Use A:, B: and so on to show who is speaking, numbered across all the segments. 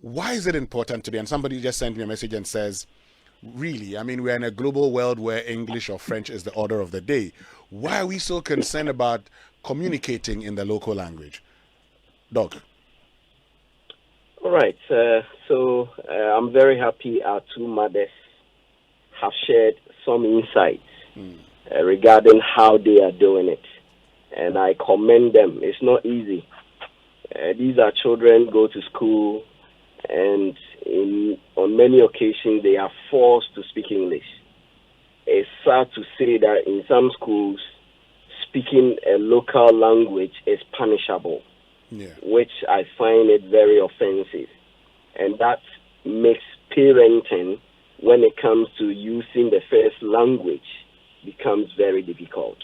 A: Why is it important today? And somebody just sent me a message and says, really, I mean, we're in a global world where English or French is the order of the day. Why are we so concerned about communicating in the local language? Doc.
B: All right. So I'm very happy our two mothers have shared some insights regarding how they are doing it. And I commend them. It's not easy. These are children go to school, and on many occasions they are forced to speak English. It's sad to say that in some schools, speaking a local language is punishable, which I find it very offensive. And that makes parenting, when it comes to using the first language, becomes very difficult.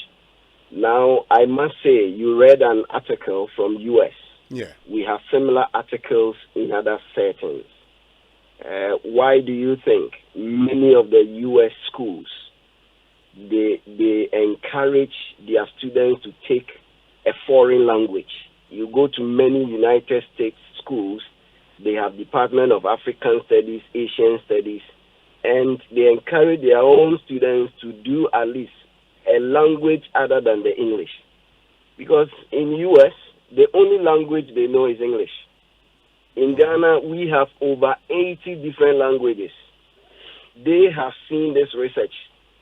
B: Now, I must say, you read an article from U.S.
A: Yeah.
B: We have similar articles in other settings. Why do you think many of the U.S. schools, they encourage their students to take a foreign language? You go to many United States schools, they have Department of African Studies, Asian Studies, and they encourage their own students to do at least a language other than the English. Because in U.S., the only language they know is English. In Ghana, we have over 80 different languages. They have seen this research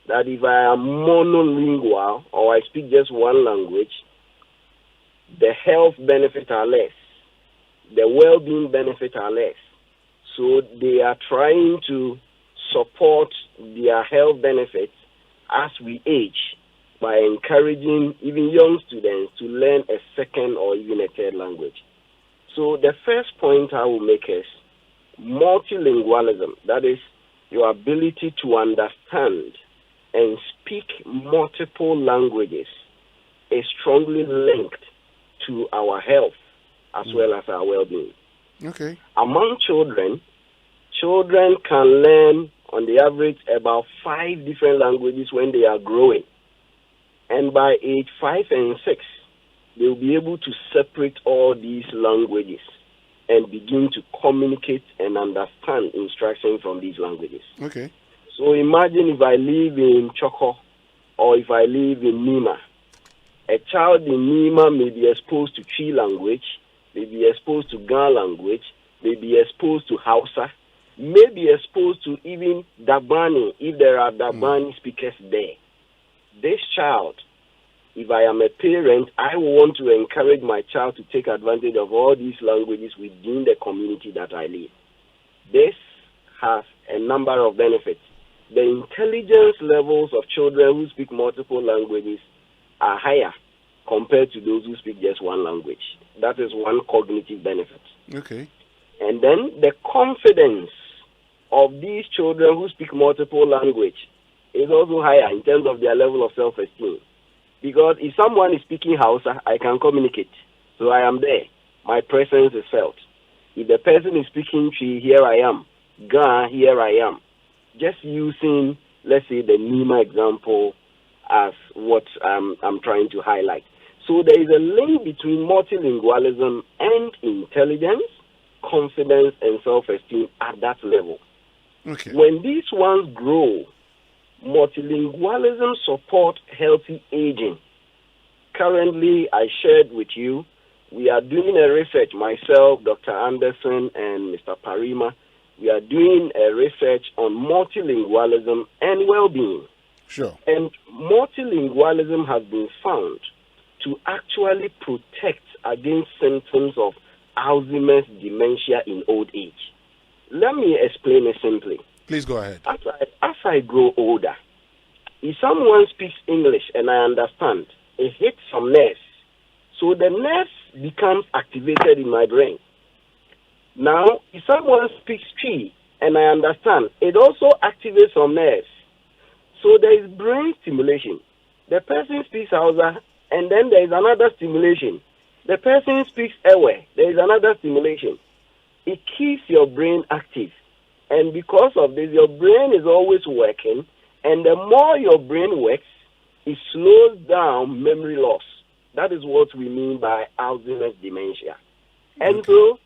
B: that if I am monolingual or I speak just one language, the health benefits are less. The well-being benefits are less. So they are trying to support their health benefits as we age by encouraging even young students to learn a second or even a third language. So the first point I will make is multilingualism, that is your ability to understand and speak multiple languages, is strongly linked to our health as well as our well-being.
A: Okay.
B: Among children can learn on the average about 5 different languages when they are growing. And by age 5 and 6, they'll be able to separate all these languages and begin to communicate and understand instructions from these languages.
A: Okay.
B: So imagine if I live in Choco or if I live in Nima. A child in Nima may be exposed to Twi language, may be exposed to Ga language, may be exposed to Hausa, may be exposed to even Dabani if there are Dabani speakers there. This child, if I am a parent, I want to encourage my child to take advantage of all these languages within the community that I live. This has a number of benefits. The intelligence levels of children who speak multiple languages are higher compared to those who speak just one language. That is one cognitive benefit.
A: Okay.
B: And then the confidence of these children who speak multiple language is also higher in terms of their level of self-esteem. Because if someone is speaking Hausa, I can communicate. So I am there. My presence is felt. If the person is speaking Twi, here I am. Ga, here I am. Just using, let's say, the Nima example as what I'm trying to highlight. So there is a link between multilingualism and intelligence, confidence, and self-esteem at that level.
A: Okay.
B: When these ones grow, multilingualism supports healthy aging. Currently, I shared with you, we are doing a research, myself, Dr. Anderson, and Mr. Parima, we are doing a research on multilingualism and well-being.
A: Sure.
B: And multilingualism has been found to actually protect against symptoms of Alzheimer's dementia in old age. Let me explain it simply.
A: Please go ahead.
B: As I grow older, if someone speaks English and I understand, it hits some nerves. So the nerves becomes activated in my brain. Now, if someone speaks Twi and I understand, it also activates some nerves. So there is brain stimulation. The person speaks Hausa, and then there is another stimulation. The person speaks Ewe, there is another stimulation. It keeps your brain active. And because of this, your brain is always working, and the more your brain works, it slows down memory loss. That is what we mean by Alzheimer's dementia. And so,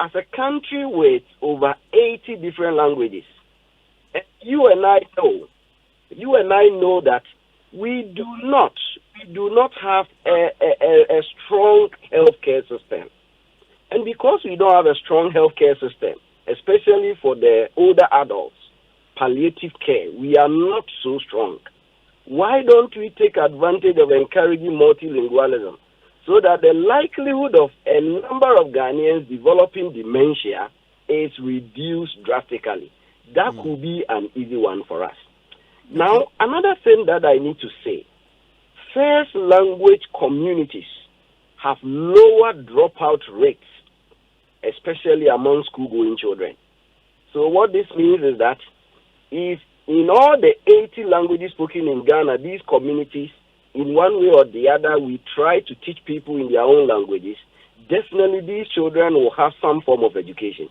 B: as a country with over 80 different languages, you and I know that we do not have a strong healthcare system. And because we don't have a strong healthcare system, especially for the older adults, palliative care, we are not so strong. Why don't we take advantage of encouraging multilingualism so that the likelihood of a number of Ghanaians developing dementia is reduced drastically? That could be an easy one for us. Now, another thing that I need to say, first language communities have lower dropout rates, especially among school-going children. So what this means is that if in all the 80 languages spoken in Ghana, these communities, in one way or the other, we try to teach people in their own languages, definitely these children will have some form of education.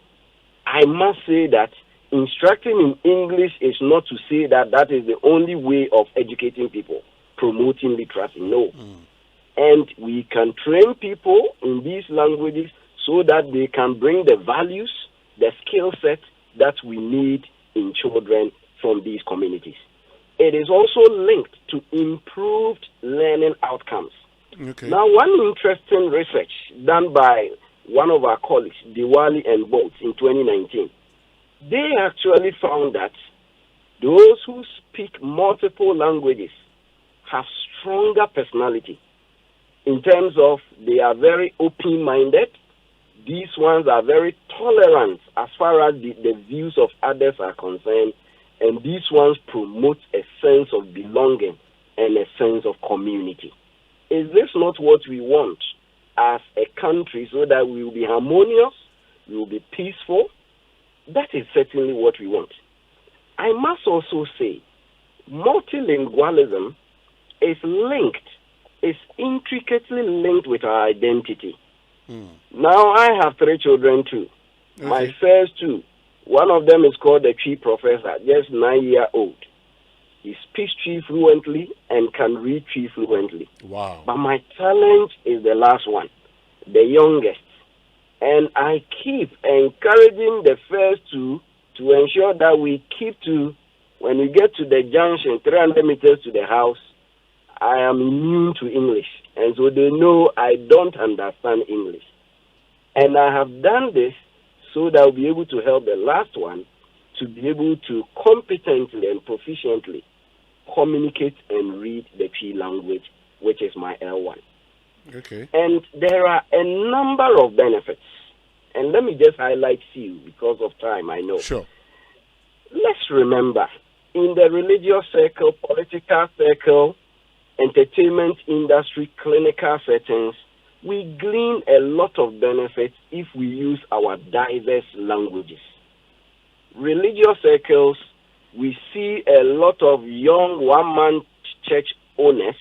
B: I must say that instructing in English is not to say that that is the only way of educating people, promoting literacy. No. And we can train people in these languages so that they can bring the values, the skill set that we need in children from these communities. It is also linked to improved learning outcomes.
A: Okay.
B: Now, one interesting research done by one of our colleagues, Diwali and Bolt, in 2019, they actually found that those who speak multiple languages have stronger personality in terms of they are very open-minded. These ones are very tolerant as far as the views of others are concerned, and these ones promote a sense of belonging and a sense of community. Is this not what we want as a country so that we will be harmonious, we will be peaceful? That is certainly what we want. I must also say, multilingualism is intricately linked with our identity. Now, I have 3 children too.
A: Okay.
B: My first 2, one of them is called the Tree Professor, just 9-year-old. He speaks Tree fluently and can read Tree fluently.
A: Wow.
B: But my challenge is the last one, the youngest. And I keep encouraging the first 2 to ensure that we keep to, when we get to the junction, 300 meters to the house, I am immune to English. And so they know I don't understand English. And I have done this so that I'll be able to help the last one to be able to competently and proficiently communicate and read the Tree language, which is my L1.
A: Okay.
B: And there are a number of benefits. And let me just highlight few because of time, I know.
A: Sure.
B: Let's remember, in the religious circle, political circle, entertainment industry, clinical settings, we glean a lot of benefits if we use our diverse languages. Religious circles, we see a lot of young one-man church owners.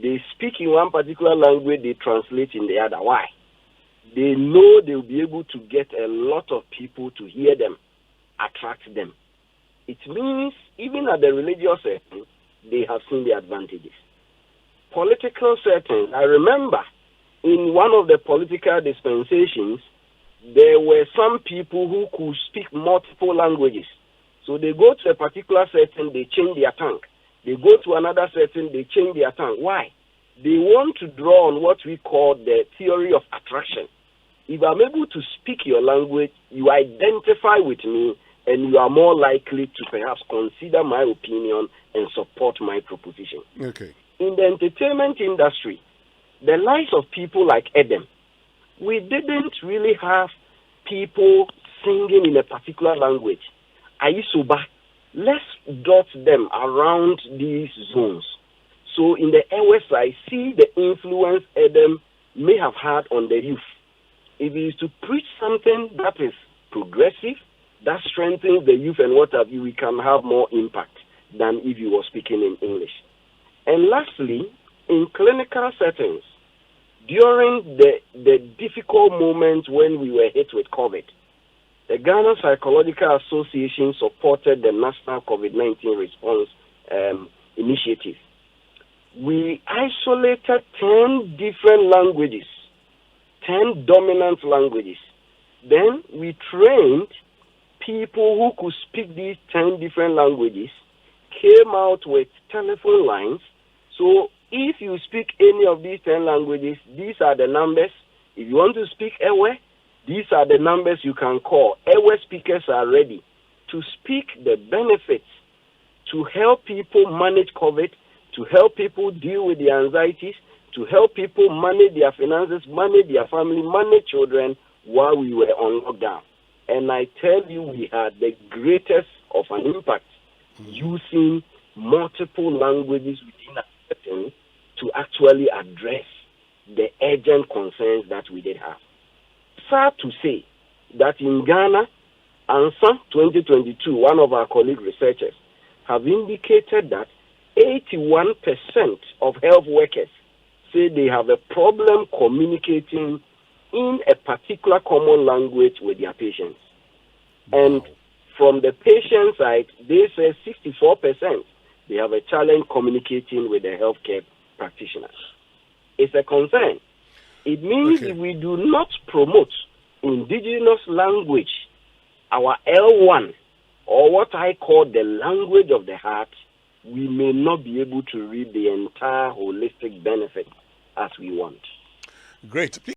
B: They speak in one particular language, they translate in the other. Why? They know they'll be able to get a lot of people to hear them, attract them. It means even at the religious setting, they have seen the advantages. Political settings, I remember in one of the political dispensations, there were some people who could speak multiple languages. So they go to a particular setting, they change their tongue. They go to another setting, they change their tongue. Why? They want to draw on what we call the theory of attraction. If I'm able to speak your language, you identify with me, and you are more likely to perhaps consider my opinion and support my proposition.
A: Okay.
B: In the entertainment industry, the likes of people like Adam, we didn't really have people singing in a particular language. Ayisuba, let's dot them around these zones. So in the West, I see the influence Adam may have had on the youth. If he is to preach something that is progressive, that strengthens the youth and what have you, we can have more impact than if you were speaking in English. And lastly, in clinical settings, during the difficult moments when we were hit with COVID, the Ghana Psychological Association supported the National COVID-19 Response Initiative. We isolated 10 different languages, 10 dominant languages Then we trained people who could speak these 10 different languages, came out with telephone lines. So if you speak any of these 10 languages, these are the numbers. If you want to speak Ewe, these are the numbers you can call. Ewe speakers are ready to speak the benefits, to help people manage COVID, to help people deal with the anxieties, to help people manage their finances, manage their family, manage children while we were on lockdown. And I tell you, we had the greatest of an impact using multiple languages within a setting to actually address the urgent concerns that we did have. Sad to say that in Ghana, ANSA 2022, one of our colleague researchers have indicated that 81% of health workers say they have a problem communicating in a particular common language with their patients. And from the patient side, they say 64% they have a challenge communicating with the healthcare practitioners. It's a concern. It means if we do not promote indigenous language, our L1, or what I call the language of the heart, we may not be able to reap the entire holistic benefit as we want.
A: Great.